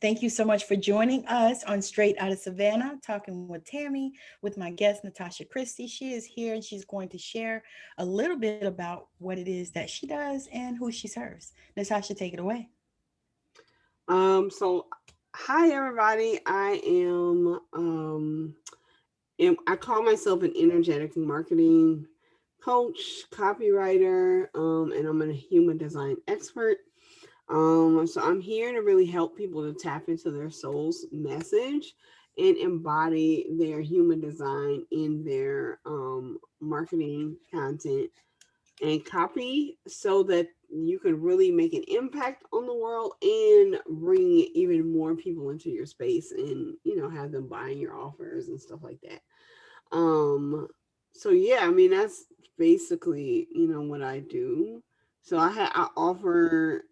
Thank you so much for joining us on Straight Outta Savannah, talking with Tammi, with my guest, Tasha Christy. She is here and she's going to share a little bit about what it is that she does and who she serves. Natasha, take it away. So hi everybody. I call myself an energetic marketing coach, copywriter, and I'm a human design expert. So I'm here to really help people to tap into their soul's message and embody their human design in their marketing content and copy so that you can really make an impact on the world and bring even more people into your space and have them buying your offers and stuff like that. So yeah, I mean that's basically what I do. So I offer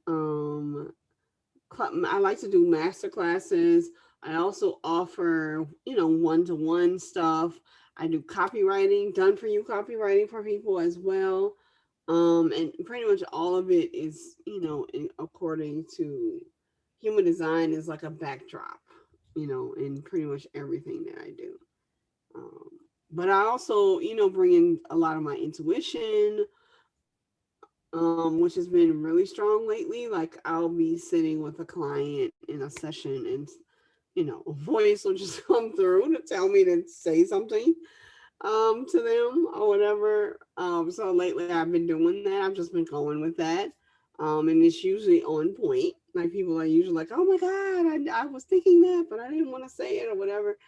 I like to do master classes. I also offer one-to-one stuff. I do copywriting, done for you copywriting for people as well. And pretty much all of it is according to human design is like a backdrop, in pretty much everything that I do. um, but I also bring in a lot of my intuition, which has been really strong lately. Like I'll be sitting with a client in a session and a voice will just come through to tell me to say something to them or whatever. So lately I've been doing that. I've just been going with that. And it's usually on point. Like people are usually like, oh my God, I was thinking that, but I didn't want to say it or whatever.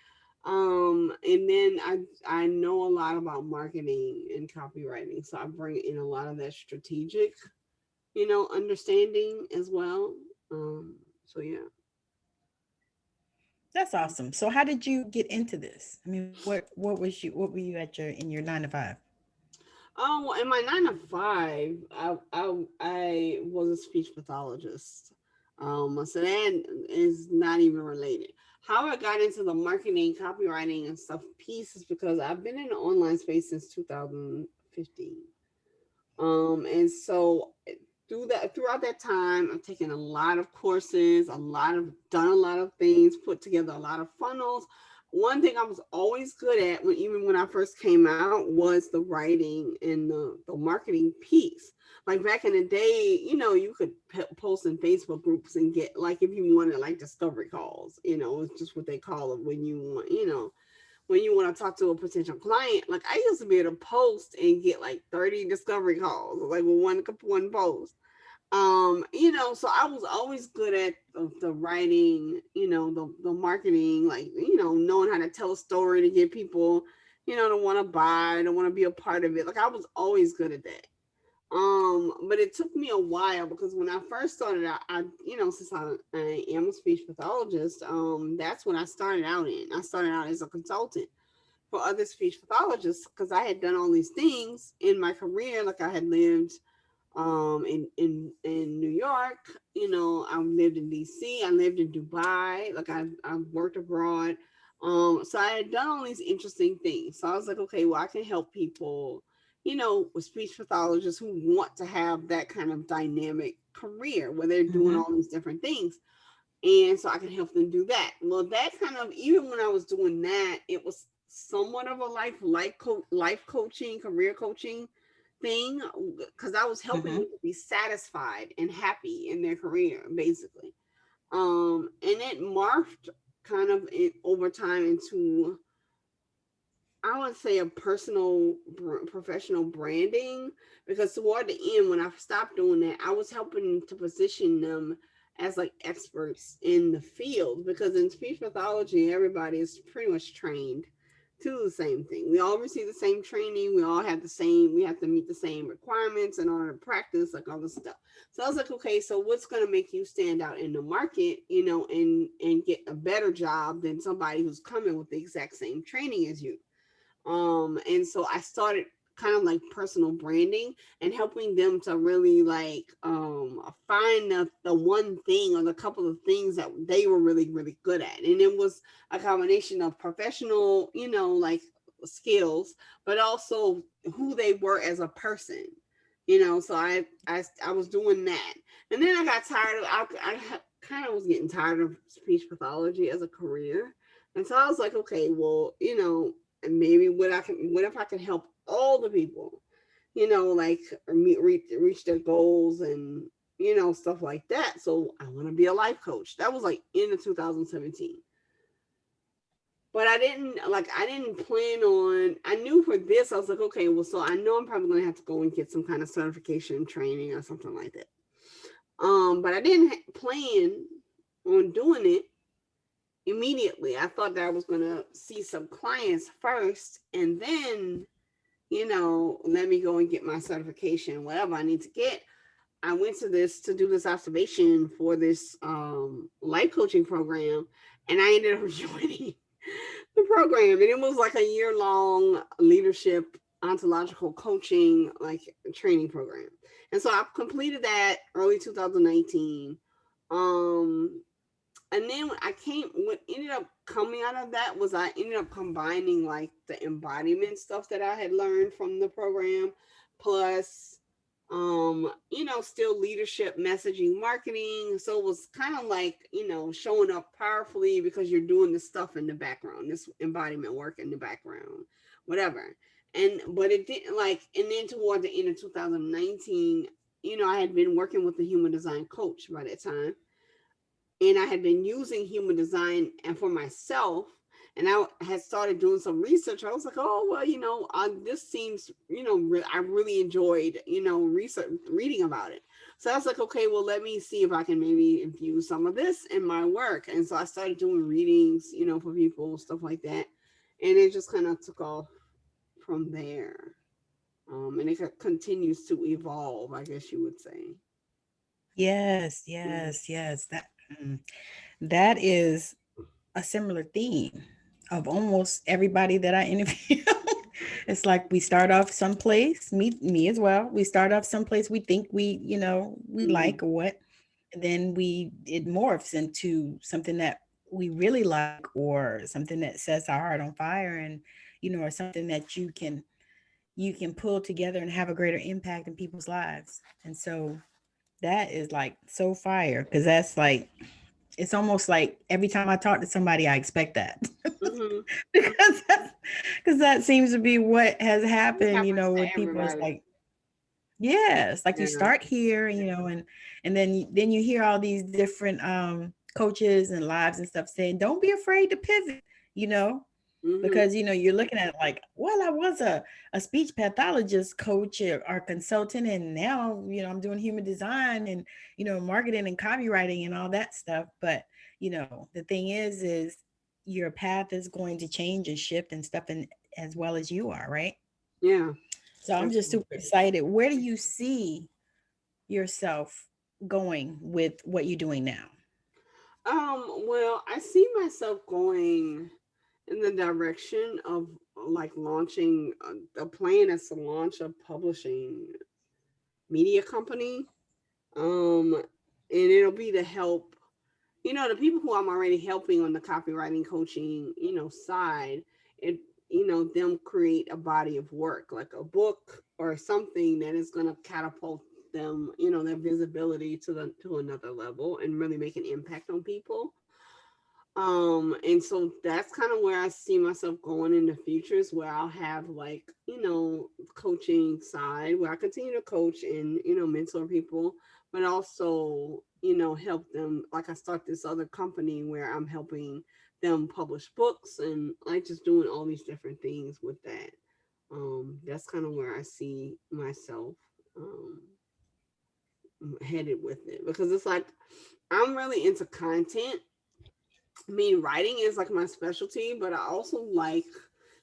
And then I know a lot about marketing and copywriting. So I bring in a lot of that strategic, understanding as well. So yeah. That's awesome. So how did you get into this? I mean, what were you at your in your 9 to 5? Oh, well, in my 9 to 5, I was a speech pathologist. So that is not even related. How I got into the marketing, copywriting, and stuff piece is because I've been in the online space since 2015. And so throughout that time, I've taken a lot of courses, done a lot of things, put together a lot of funnels. One thing I was always good at even when I first came out was the writing and the marketing piece. Like back in the day, you could post in Facebook groups and get, like, if you wanted like discovery calls, it's just what they call it when you want, when you want to talk to a potential client. Like I used to be able to post and get like 30 discovery calls, like with one post. So I was always good at the writing, the marketing, like, knowing how to tell a story to get people, to want to buy, to want to be a part of it. Like I was always good at that. But it took me a while because when I first started out, since I am a speech pathologist, that's what I started out in. I started out as a consultant for other speech pathologists because I had done all these things in my career. Like I had lived in New York, I lived in DC, I lived in Dubai, like I worked abroad. So I had done all these interesting things. So I was like, okay, well, I can help people, with speech pathologists who want to have that kind of dynamic career where they're doing Mm-hmm. all these different things. And so I can help them do that. Well, that kind of, even when I was doing that, it was somewhat of a life coaching, career coaching thing, because I was helping Mm-hmm. them to be satisfied and happy in their career, basically. And it morphed kind of over time into, I would say, a professional branding, because toward the end, when I stopped doing that, I was helping to position them as like experts in the field, because in speech pathology, everybody is pretty much trained to the same thing. We all receive the same training. We have to meet the same requirements in order to practice, like all this stuff. So I was like, okay, so what's going to make you stand out in the market, and get a better job than somebody who's coming with the exact same training as you? And so I started kind of like personal branding and helping them to really like find the one thing or the couple of things that they were really really good at. And it was a combination of professional, like skills, but also who they were as a person. So I was doing that. And then I got tired of, I kind of was getting tired of speech pathology as a career. And so I was like, okay, well, and maybe what if I can help all the people, like reach their goals and, stuff like that. So I want to be a life coach. That was like in the 2017. But I didn't plan on, I knew for this, I was like, okay, well, so I know I'm probably going to have to go and get some kind of certification training or something like that. But I didn't plan on doing it immediately. I thought that I was going to see some clients first and then, let me go and get my certification, whatever I need to get. I went to do this observation for this life coaching program, and I ended up joining the program. And it was like a year-long leadership ontological coaching like training program. And so I completed that early 2019. And then what ended up coming out of that was I ended up combining like the embodiment stuff that I had learned from the program, plus still leadership, messaging, marketing. So it was kind of like, showing up powerfully because you're doing this stuff in the background, this embodiment work in the background, whatever. But it didn't and then toward the end of 2019, I had been working with a human design coach by that time, and I had been using human design and for myself, and I had started doing some research. I was like, oh well, this seems, I really enjoyed, reading about it. So I was like, okay, well, let me see if I can maybe infuse some of this in my work. And so I started doing readings, for people, stuff like that, and it just kind of took off from there. And it continues to evolve, I guess you would say. Yes, Yeah. yes, yes. That is a similar theme of almost everybody that I interview. It's like we start off someplace, me as well. We start off someplace we think we Mm-hmm. like or what, and then it morphs into something that we really like or something that sets our heart on fire, and or something that you can pull together and have a greater impact in people's lives. And so that is like so fire, because that's like, it's almost like every time I talk to somebody, I expect that. Mm-hmm. because because that seems to be what has It happened, happens to with people. It's everybody. like, yeah, it's like you Yeah. start here, and then you hear all these different coaches and lives and stuff saying, don't be afraid to pivot, you know, Mm-hmm. because you're looking at it like, well, I was a speech pathologist coach or consultant, and now I'm doing human design and marketing and copywriting and all that stuff. But the thing is your path is going to change and shift and stuff, and as well as you are, right? Yeah. So I'm just Absolutely. super excited. Where do you see yourself going with what you're doing now? Well, I see myself going in the direction of like launching a plan is to launch a publishing media company. And it'll be to help, the people who I'm already helping on the copywriting coaching, side, it, them create a body of work, like a book or something that is going to catapult them, their visibility to another level and really make an impact on people. And so that's kind of where I see myself going in the future, is where I'll have like, coaching side where I continue to coach and, mentor people, but also, help them. Like I start this other company where I'm helping them publish books and like just doing all these different things with that. That's kind of where I see myself headed with it, because it's like I'm really into content. I mean, writing is like my specialty, but I also like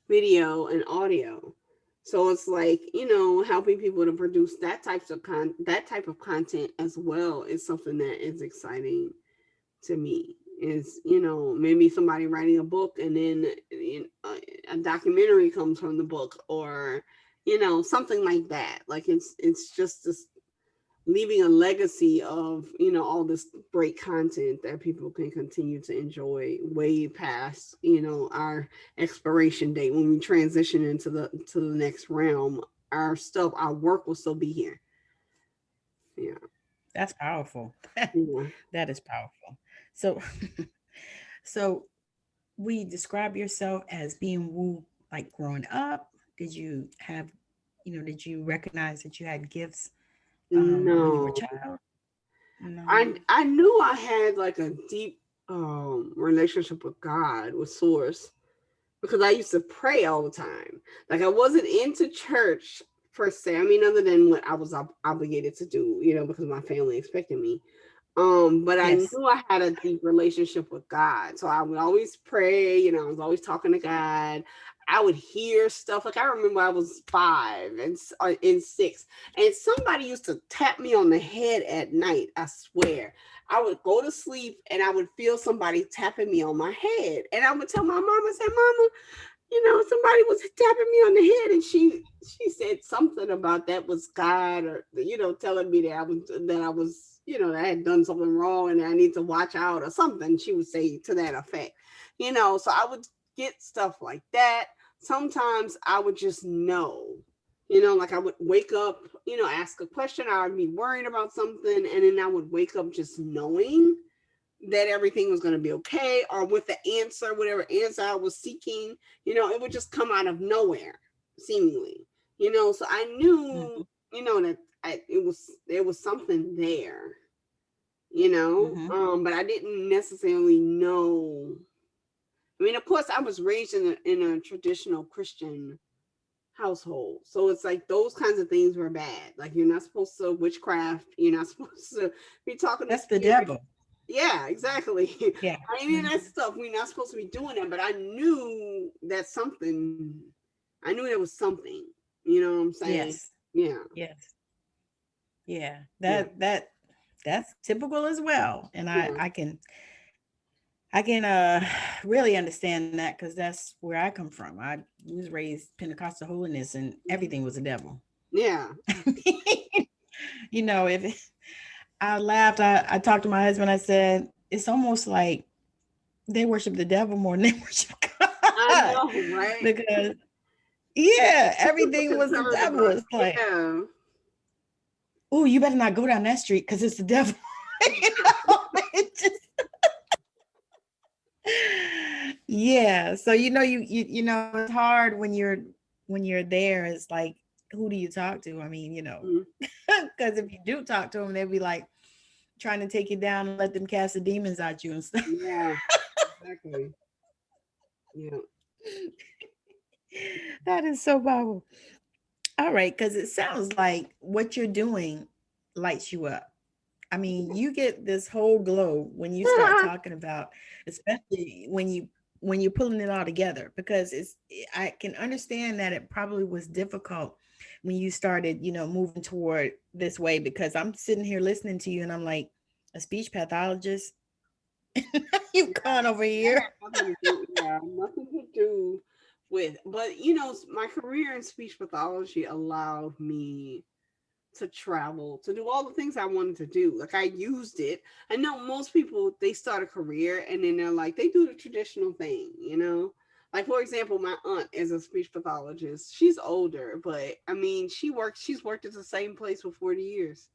video and audio. So it's like, helping people to produce that type of content as well is something that is exciting to me. Is, maybe somebody writing a book and then a documentary comes from the book, or something like that. Like it's just this leaving a legacy of all this great content that people can continue to enjoy way past our expiration date. When we transition into the next realm, our work will still be here. Yeah. That's powerful. Yeah. That is powerful. So, so we describe yourself as being woo, like growing up. Did you have, did you recognize that you had gifts when you were a No. child? No. I knew I had like a deep relationship with God, with source, because I used to pray all the time. Like I wasn't into church per se. I mean, other than what I was obligated to do, because my family expected me. But I Yes. knew I had a deep relationship with God. So I would always pray, I was always talking to God. I would hear stuff. Like I remember I was 5 and in 6, and somebody used to tap me on the head at night. I swear. I would go to sleep and I would feel somebody tapping me on my head. And I would tell my mom, I said, Mama, somebody was tapping me on the head, and she said something about that was God, or telling me that I had done something wrong and I need to watch out or something. She would say to that effect, So I would get stuff like that. Sometimes I would just know, like I would wake up, ask a question, I would be worried about something, and then I would wake up just knowing that everything was going to be okay, or with the answer, whatever answer I was seeking, it would just come out of nowhere, seemingly, so I knew, Hmm. that there was something there, Hmm. but I didn't necessarily know. I mean, of course, I was raised in a traditional Christian household, so it's like those kinds of things were bad. Like you're not supposed to witchcraft, you're not supposed to be talking to That's the spirits. devil. Yeah, exactly. Yeah. I mean, Hmm. that stuff, we're not supposed to be doing that, but I knew that something, I knew there was something, you know what I'm saying? Yes. Yeah, Yes. Yeah. yeah, That's typical as well. And yeah, I can really understand that because that's where I come from. I was raised Pentecostal holiness and mhm, everything was a devil. yeah, If I laughed, I talked to my husband, I said, it's almost like they worship the devil more than they worship I God. know, right? Because yeah, People everything was the concerned devil. about, It's like, yeah, oh, you better not go down that street because it's the devil. you know, it just yeah. So it's hard when you're there. It's like, who do you talk to? I mean, mhm, because if you do talk to them, they'll be like trying to take you down and let them cast the demons out you and stuff. yeah, exactly, yeah, That is so powerful. All right, because it sounds like what you're doing lights you up. I mean, you get this whole glow when you start talking about, especially when you're pulling it all together. Because I can understand that it probably was difficult when you started, moving toward this way. Because I'm sitting here listening to you, and I'm like, a speech pathologist. You've gone over that here. had nothing to do, yeah, nothing to do with, but my career in speech pathology allowed me to travel, to do all the things I wanted to do. Like I used it. I know most people, they start a career and then they're like, they do the traditional thing, Like for example, my aunt is a speech pathologist. She's older, but I mean, she's worked at the same place for 40 years.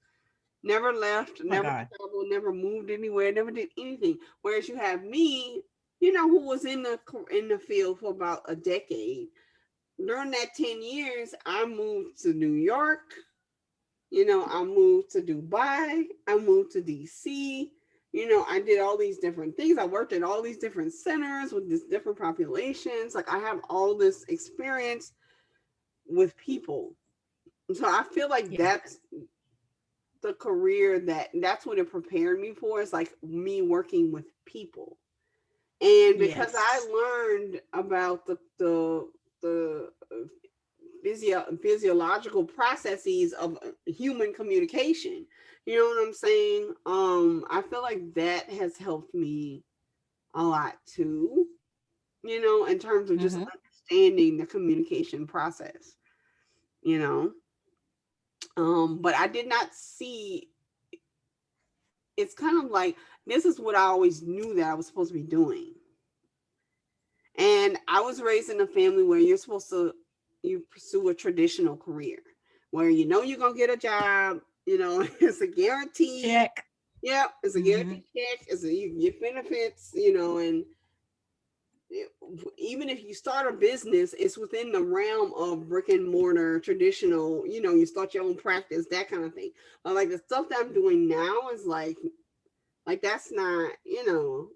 Never left, Oh my never God. traveled, never moved anywhere, never did anything. Whereas you have me, who was in the field for about a decade. During that 10 years, I moved to New York, I moved to Dubai. I moved to DC. I did all these different things. I worked at all these different centers with these different populations. Like I have all this experience with people. So I feel like Yeah. that's the career that's what it prepared me for. Is like me working with people. And because Yes. I learned about the physiological processes of human communication. You know what I'm saying? I feel like that has helped me a lot too, in terms of just Hmm. understanding the communication process, you know. But I did not see, it's kind of like this is what I always knew that I was supposed to be doing. And I was raised in a family where you're supposed to you pursue a traditional career where you're gonna get a job, It's a guarantee. Check. Yep, it's a Hmm. guaranteed check. You get benefits, and even if you start a business, it's within the realm of brick and mortar, traditional. You start your own practice, that kind of thing. Like the stuff that I'm doing now is like that's not,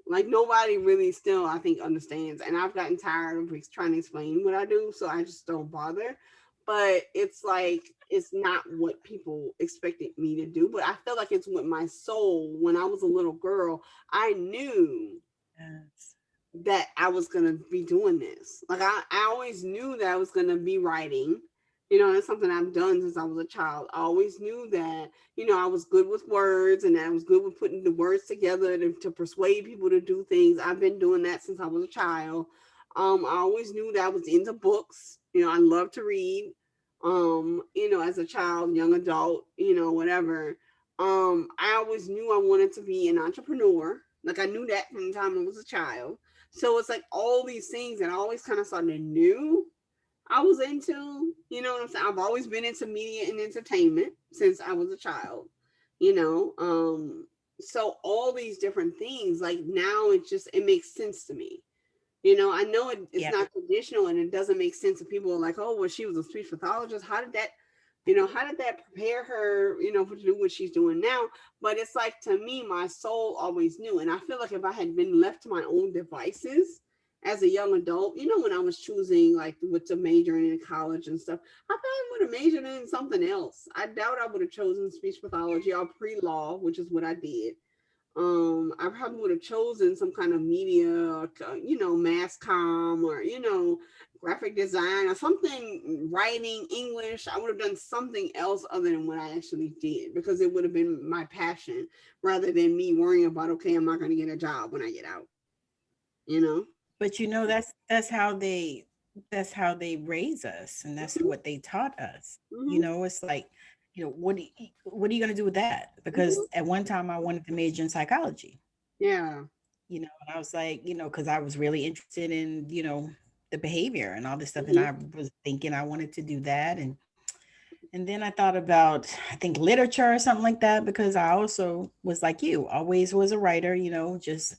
like nobody really still I think understands. And I've gotten tired of trying to explain what I do, so I just don't bother. But it's like it's not what people expected me to do. But I feel like it's with my soul. When I was a little girl, I knew Yes. that I was gonna be doing this. Like I always knew that I was gonna be writing. That's something I've done since I was a child. I always knew that, I was good with words and I was good with putting the words together to persuade people to do things. I've been doing that since I was a child. I always knew that I was into books. I love to read. As a child, young adult, whatever. I always knew I wanted to be an entrepreneur. Like I knew that from the time I was a child. So it's like all these things that I always kind of sort of knew I was into. You know what I'm saying? I've always been into media and entertainment since I was a child. You know, so all these different things, like now it makes sense to me. I know it's Yeah. not traditional and it doesn't make sense. If people are like, oh, well, she was a speech pathologist. How did that prepare her, to do what she's doing now? But it's like, to me, my soul always knew. And I feel like if I had been left to my own devices as a young adult, when I was choosing like what to major in college and stuff, I probably would have majored in something else. I doubt I would have chosen speech pathology or pre-law, which is what I did. I probably would have chosen some kind of media, mass comm, or graphic design or something, writing, English. I would have done something else other than what I actually did, because it would have been my passion rather than me worrying about, okay, I'm not going to get a job when I get out, you know? But that's how they raise us, and that's Hmm. what they taught us. Hmm. It's like, what are you going to do with that? Because Hmm. at one time I wanted to major in psychology, Yeah. and I was like, because I was really interested in, the behavior and all this stuff, and Hmm. I was thinking I wanted to do that, and then I thought about, I think, literature or something like that, because I also was like you, always was a writer, just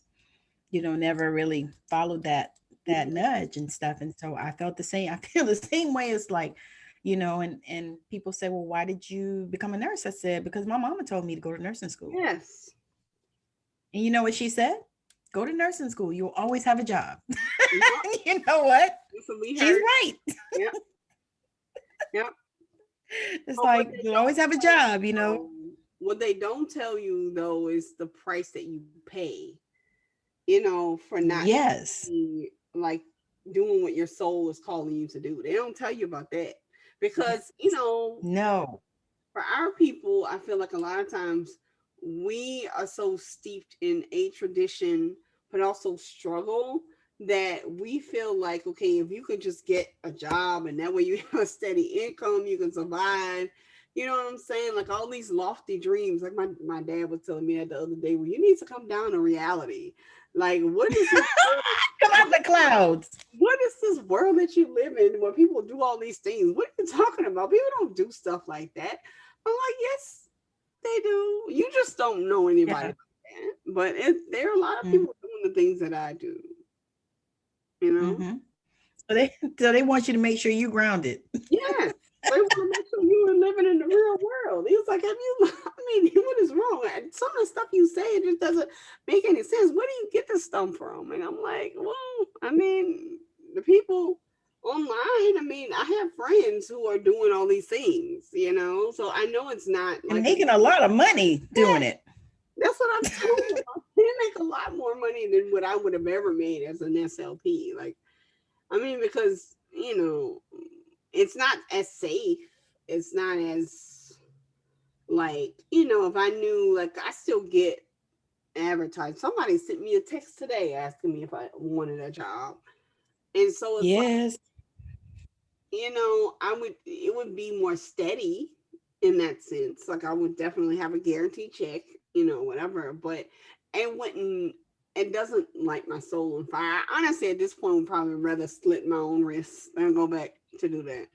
never really followed that Hmm. nudge and stuff. And so I felt the same. I feel the same way. It's like, and people say, well, why did you become a nurse? I said, because my mama told me to go to nursing school. Yes. And you know what she said? Go to nursing school. You'll always have a job. Yep. You know what? That's what we She's heard. right. Yep. Yep. It's But what like they you'll always don't have a tell you, job. what they don't tell you though is the price that you pay, for not Yes. really, like, doing what your soul is calling you to do. They don't tell you about that because, No. for our people, I feel like a lot of times we are so steeped in a tradition, but also struggle, that we feel like, okay, if you could just get a job and that way you have a steady income, you can survive. You know what I'm saying? Like all these lofty dreams. Like my dad was telling me that the other day, well, you need to come down to reality. Like, what is this world? Come out the clouds. What is this world that you live in where people do all these things? What are you talking about? People don't do stuff like that. I'm like, yes, they do. You just don't know anybody Yeah. like that. But there are a lot of Mm-hmm. people doing the things that I do, you know? So they so they want you to make sure you grounded. Yes. They want to make sure you are living in the real world. He was like, have you, I mean, what is wrong? And some of the stuff you say, it just doesn't make any sense. Where do you get this stuff from? And I'm like, well, I mean, the people online, I mean, I have friends who are doing all these things, so I know it's not And like, making a lot of money yeah, doing it. that's what I'm telling you. They make a lot more money than what I would have ever made as an SLP. Like, I mean, because, it's not as safe. It's not as, like, if I knew, like, I still get advertised. Somebody sent me a text today asking me if I wanted a job. And so it's like, Yes. it would be more steady in that sense. Like I would definitely have a guaranteed check, whatever. But it doesn't light my soul on fire. Honestly, at this point, would probably rather slit my own wrists than go back to do that.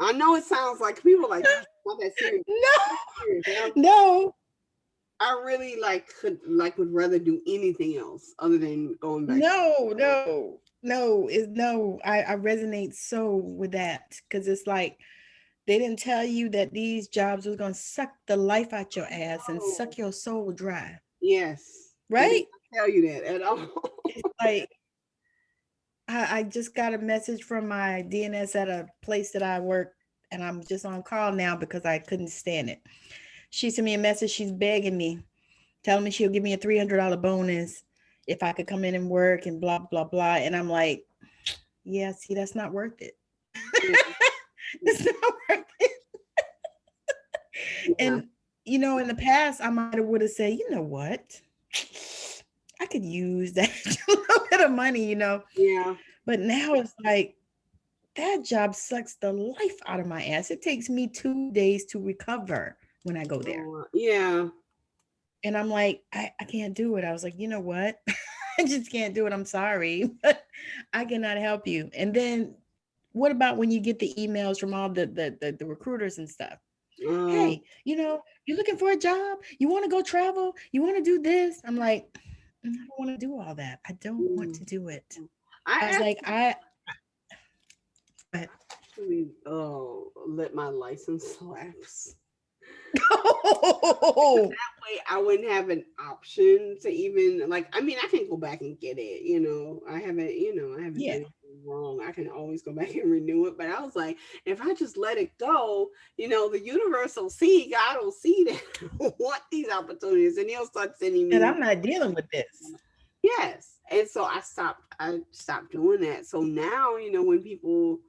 I know it sounds like people like, not that serious. No, no, I really would rather do anything else other than going back. no. I resonate so with that because it's like they didn't tell you that these jobs was gonna suck the life out your ass and Oh, suck your soul dry, yes, they did right? not tell you that at all. It's like I just got a message from my DNS at a place that I work, and I'm just on call now because I couldn't stand it. She sent me a message. She's begging me, telling me she'll give me a $300 bonus if I could come in and work and blah blah blah. And I'm like, yeah, see, that's not worth it. Yeah, It's not worth it. yeah, And in the past, I might have would have said, you know what, I could use that little bit of money. yeah. But now it's like that job sucks the life out of my ass. It takes me 2 days to recover when I go there. Yeah. And I'm like, I can't do it. I was like, you know what? I just can't do it. I'm sorry, but I cannot help you. And then what about when you get the emails from all the recruiters and stuff? Um, Hey, you're looking for a job? You want to go travel? You want to do this? I'm like, I don't want to do all that. I don't want mm, to do it. I was I like, but actually let my license lapse. oh, Way I wouldn't have an option to even I mean, I can go back and get it, I haven't yeah, done anything wrong. I can always go back and renew it. But I was like, if I just let it go, the universe will see, God will see that I want these opportunities, and he'll start sending and me. I'm not dealing with this. Yes. And so I stopped doing that. So now, when people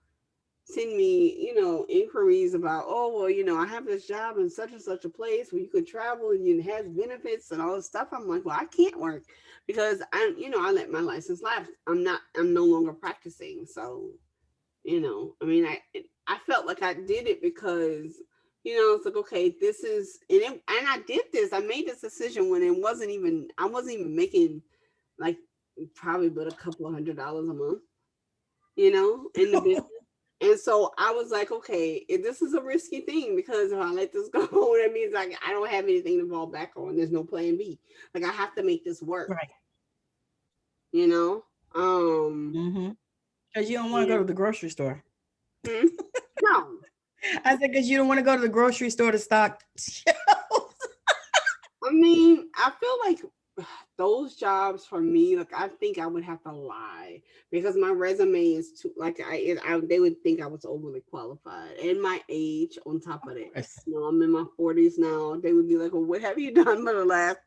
send me, inquiries about, oh, well, I have this job in such and such a place where you could travel and it has benefits and all this stuff. I'm like, well, I can't work because I let my license lapse. I'm no longer practicing. So, I mean, I felt like I did it because, it's like, okay, this is, and I did this. I made this decision when I wasn't even making like probably but a couple of $100 a month, in the business. And so I was like, okay, this is a risky thing because if I let this go, that means like I don't have anything to fall back on. There's no plan B. Like I have to make this work, Right. you know? Mm-hmm. Because you don't want to go Yeah. to the grocery store. Hmm? No. I said, because you don't want to go to the grocery store to stock shelves. I mean, I feel like those jobs for me, like I think I would have to lie because my resume is too like they would think I was overly qualified and my age on top of Of that. course. I'm in my 40s now. They would be like, "Well, what have you done for the last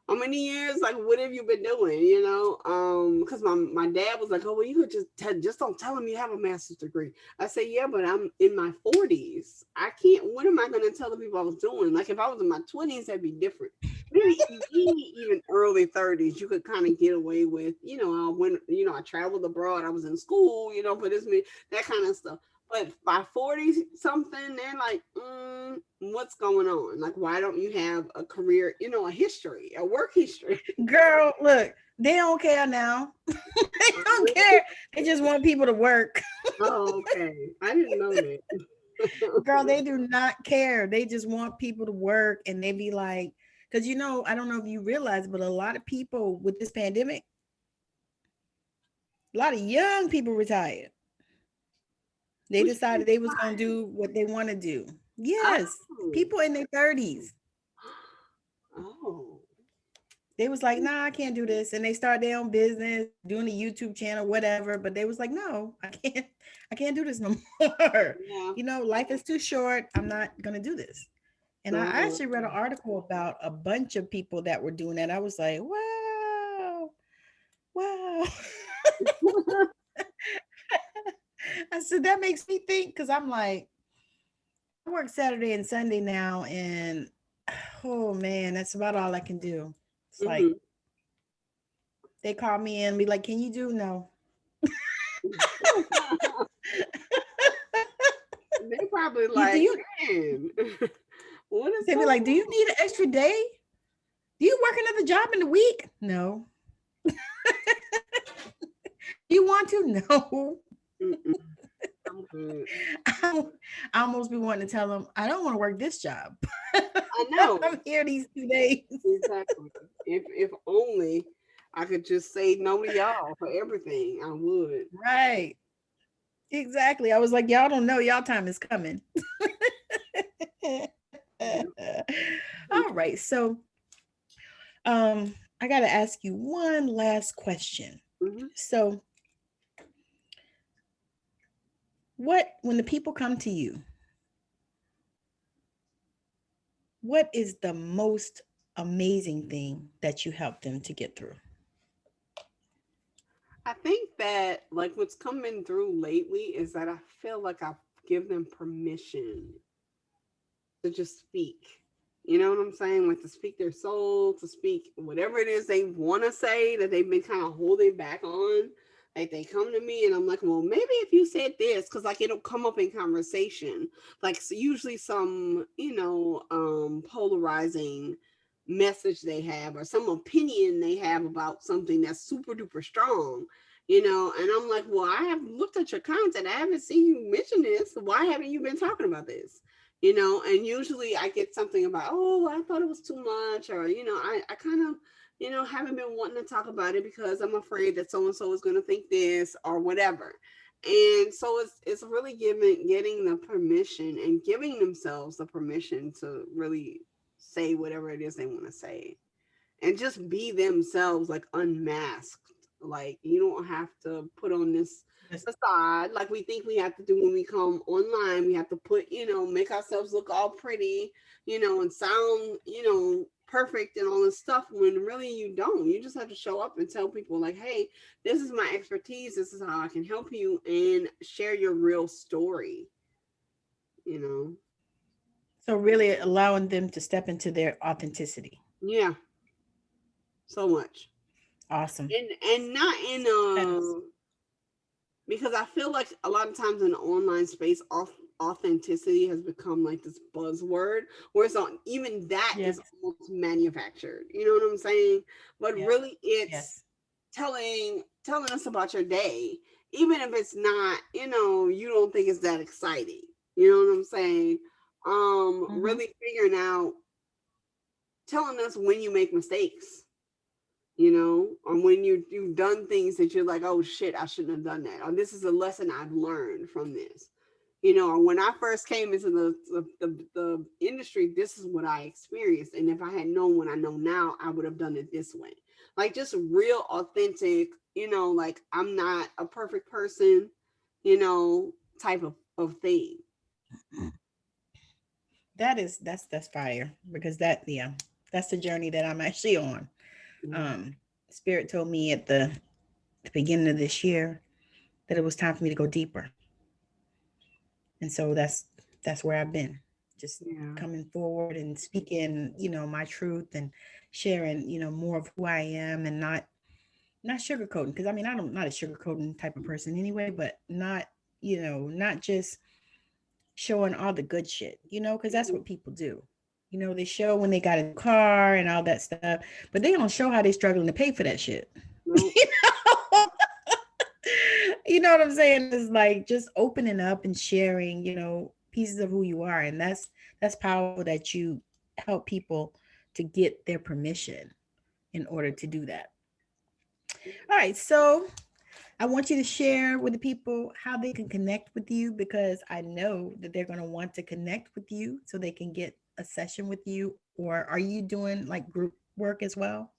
how many years? Like, what have you been doing? Because my dad was like, oh, well, you could just don't tell him you have a master's degree. I say, yeah, but I'm in my 40s. I can't. What am I going to tell the people I was doing? Like, if I was in my 20s, that'd be different. Maybe even early 30s, you could kind of get away with, when I traveled abroad, I was in school, for this that kind of stuff. But by 40 something, they're like, what's going on? Like, why don't you have a career, a history, a work history? Girl, look, they don't care now. They don't care. They just want people to work. Oh, okay. I didn't know that. Girl, they do not care. They just want people to work. And they be like, because I don't know if you realize, but a lot of people with this pandemic, a lot of young people retired. They Which decided they was gonna do what they want to do. Yes, oh, people in their 30s. oh, They was like, nah, I can't do this. And they start their own business, doing a YouTube channel, whatever. But they was like, no, I can't do this no more. yeah. Life is too short. I'm not gonna do this. And I Oh, actually read an article about a bunch of people that were doing that. I was like, wow, wow. I said that makes me think because I'm like, I work Saturday and Sunday now, and oh man, that's about all I can do. It's like mhm. they call me in and be like, can you do no? They probably You do like, you man, what is they be going like, do you on? need an extra day? Do you work another job in the week? No. Do you want to? No. Mm-mm. I'm good. I almost be wanting to tell them, I don't want to work this job. I know. I'm here these 2 days. Exactly. If only I could just say no to y'all for everything, I would. Right. Exactly. I was like, y'all don't know y'all time is coming. Yeah. All right. So I gotta ask you one last question. Hmm. So what when the people come to you, what is the most amazing thing that you help them to get through? I think that like what's coming through lately is that I feel like I give them permission to just speak. You know what I'm saying? Like to speak their soul, to speak whatever it is they want to say that they've been kind of holding back on. Like they come to me and I'm like, well, maybe if you said this, because like it'll come up in conversation. Like so usually some, polarizing message they have or some opinion they have about something that's super duper strong. And I'm like, well, I have looked at your content. I haven't seen you mention this. Why haven't you been talking about this? And usually I get something about, oh, I thought it was too much, or I kind of haven't been wanting to talk about it because I'm afraid that so and so is going to think this or whatever. And so it's really getting the permission and giving themselves the permission to really say whatever it is they want to say and just be themselves, like unmasked. Like you don't have to put on this Yes. facade like we think we have to do when we come online. We have to put, make ourselves look all pretty, and sound, perfect and all this stuff when really you don't. You just have to show up and tell people like, hey, this is my expertise. This is how I can help you and share your real story, you know? So really allowing them to step into their authenticity. Yeah, so much. Awesome. And not in Yes. because I feel like a lot of times in the online space, authenticity has become like this buzzword, where it's on even that is Yes. almost manufactured. You know what I'm saying? But Yes. really, it's Yes. telling us about your day, even if it's not, you don't think it's that exciting. You know what I'm saying? Mm-hmm. Really figuring out, telling us when you make mistakes, or when you've done things that you're like, oh shit, I shouldn't have done that, or this is a lesson I've learned from this. Or when I first came into the industry, this is what I experienced, and if I had known what I know now, I would have done it this way. Like just real authentic, like I'm not a perfect person, type of thing. That's fire because that's the journey that I'm actually on. Yeah. Um, Spirit told me at the beginning of this year that it was time for me to go deeper, and so that's where I've been, just Yeah. coming forward and speaking, my truth and sharing, more of who I am, and not sugarcoating, because I mean I'm not a sugarcoating type of person anyway, but not just showing all the good shit, because that's Mhm. what people do. They show when they got a new car and all that stuff, but they don't show how they're struggling to pay for that shit. No. you know you know what I'm saying? Is like just opening up and sharing, pieces of who you are. And that's powerful that you help people to get their permission in order to do that. All right. So I want you to share with the people how they can connect with you, because I know that they're going to want to connect with you so they can get a session with you. Or are you doing like group work as well?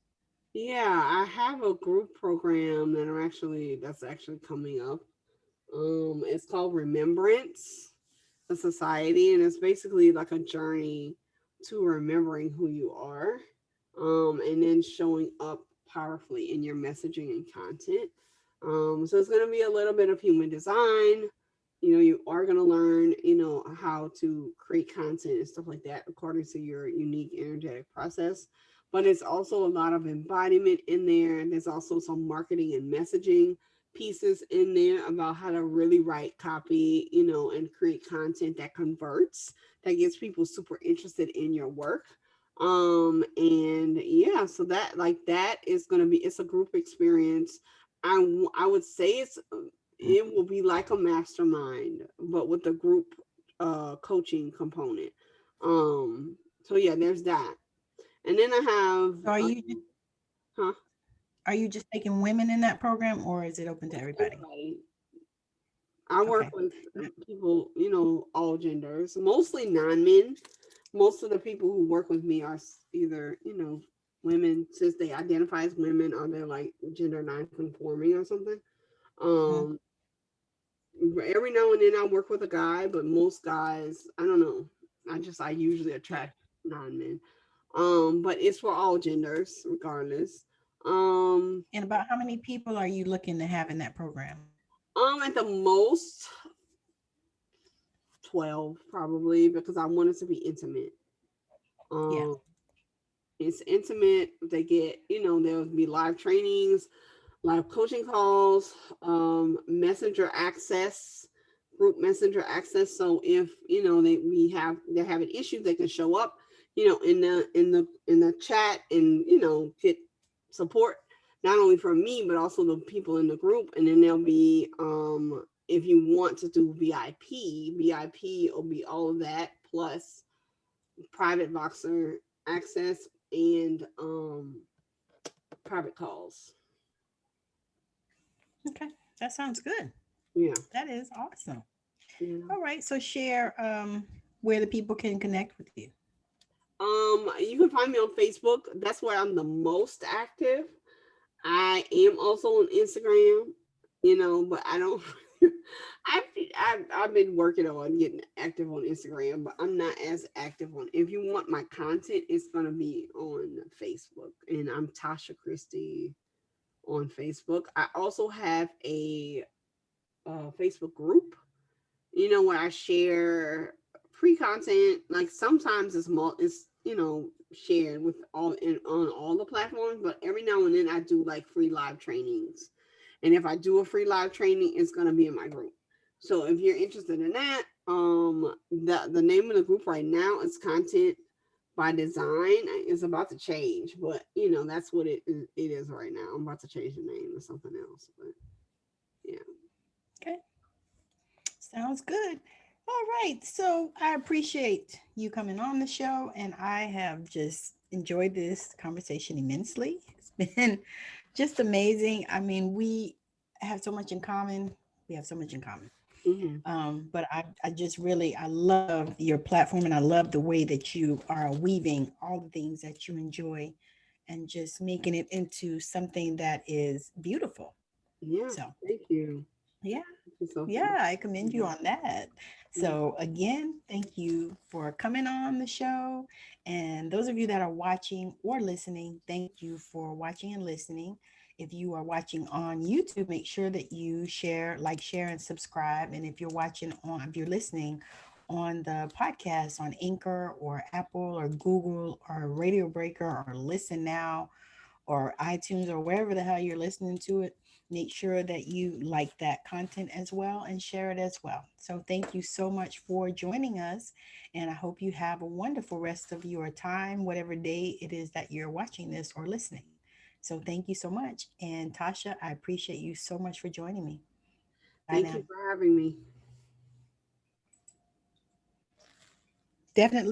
Yeah, I have a group program that's actually coming up. It's called Remembrance, a society, and it's basically like a journey to remembering who you are, and then showing up powerfully in your messaging and content. So it's going to be a little bit of human design. You are going to learn, how to create content and stuff like that according to your unique energetic process. But it's also a lot of embodiment in there. And there's also some marketing and messaging pieces in there about how to really write copy, and create content that converts, that gets people super interested in your work. And yeah, so that is going to be, it's a group experience. I would say it will be like a mastermind, but with the group coaching component. So yeah, there's that. And then I have So huh? are you just taking women in that program, or is it open to everybody? Everybody. I work Okay. with people, all genders, mostly non-men. Most of the people who work with me are either, women, since they identify as women, or they're like gender non-conforming or something. Mhm. Um, every now and then I work with a guy, but most guys, I don't know. I usually Yeah. attract non-men. But it's for all genders, regardless. Um, And about how many people are you looking to have in that program? at the most 12 probably, because I want it to be intimate. Yeah. Um, it's intimate. They get, there'll be live trainings, live coaching calls, messenger access, group messenger access. So if they're having issues, they can show up, in the chat, and get support, not only from me but also the people in the group. And then there'll be, if you want to do VIP will be all of that plus private Voxer access and private calls. Okay. That sounds good. Yeah. That is awesome. Yeah. All right. So share where the people can connect with you. You can find me on Facebook. That's where I'm the most active. I am also on Instagram, but I don't. I've been working on getting active on Instagram, but I'm not as active on. If you want my content, it's gonna be on Facebook, and I'm Tasha Christy on Facebook. I also have a Facebook group, where I share free content. Like sometimes it's shared with on all the platforms, but every now and then I do like free live trainings. And if I do a free live training, it's gonna be in my group. So if you're interested in that, the name of the group right now is Content by Design. It's about to change, but that's what it is right now. I'm about to change the name to something else, but yeah. Okay. Sounds good. All right. So I appreciate you coming on the show, and I have just enjoyed this conversation immensely. It's been just amazing. I mean, we have so much in common. We have so much in common. Hmm. But I just really, I love your platform, and I love the way that you are weaving all the things that you enjoy and just making it into something that is beautiful. Yeah, So, thank you. yeah. Thank you so Yeah, much. I commend you on that. Yeah. So, again, thank you for coming on the show. And those of you that are watching or listening, thank you for watching and listening. If you are watching on YouTube, make sure that you share, like, share, and subscribe. And if you're listening on the podcast on Anchor or Apple or Google or Radio Breaker or Listen Now or iTunes or wherever the hell you're listening to it, make sure that you like that content as well and share it as well. So thank you so much for joining us. And I hope you have a wonderful rest of your time, whatever day it is that you're watching this or listening. So thank you so much. And Tasha, I appreciate you so much for joining me. Bye Thank you now. for having me. Definitely.